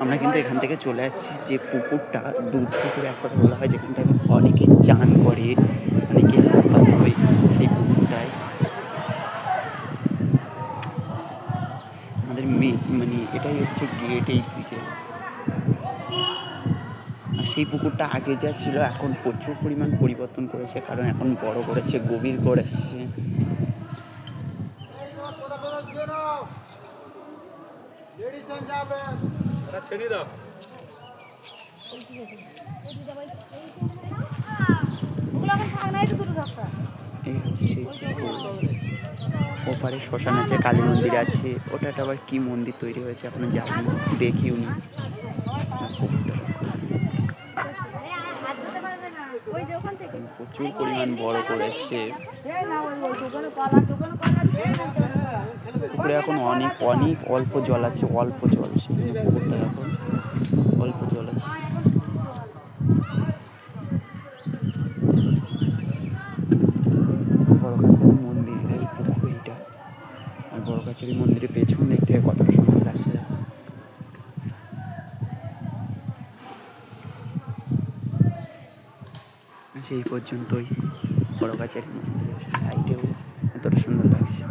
আমরা কিন্তু এখান থেকে চলে যাচ্ছি যে পুকুরটা, দুধ পুকুর এক কথা বলা হয়, যেখানটায় অনেকে চান করে, অনেকে হাত পা ধোয় সেই পুকুরটায়। আমাদের মানে এটাই হচ্ছে গেট এই দিকে। আর সেই পুকুরটা আগে যা ছিল এখন প্রচুর পরিমাণ পরিবর্তন করেছে, কারণ এখন বড় করেছে, গভীর করেছে। এই হচ্ছে সেই পুকুর। ওপারে শ্মশান আছে, কালী মন্দির আছে, ওটাটা আবার কি মন্দির তৈরি হয়েছে এখনো জানি, দেখিও নি। প্রচুর পরিমাণ বড় করেছে পুকুরে। এখন অনেক অনেক অল্প জল আছে, অল্প জল, সেখানে পুকুরটা এখন অল্প জল আছে। বড় কাছারি মন্দিরের পুকুর এইটা। আর বড় কাছারি মন্দিরের পেছন দিক থেকে কতটা সুন্দর লাগছে। সেই পর্যন্তই। বড় কাছারি মন্দিরের সাইডেও এতটা সুন্দর লাগছে।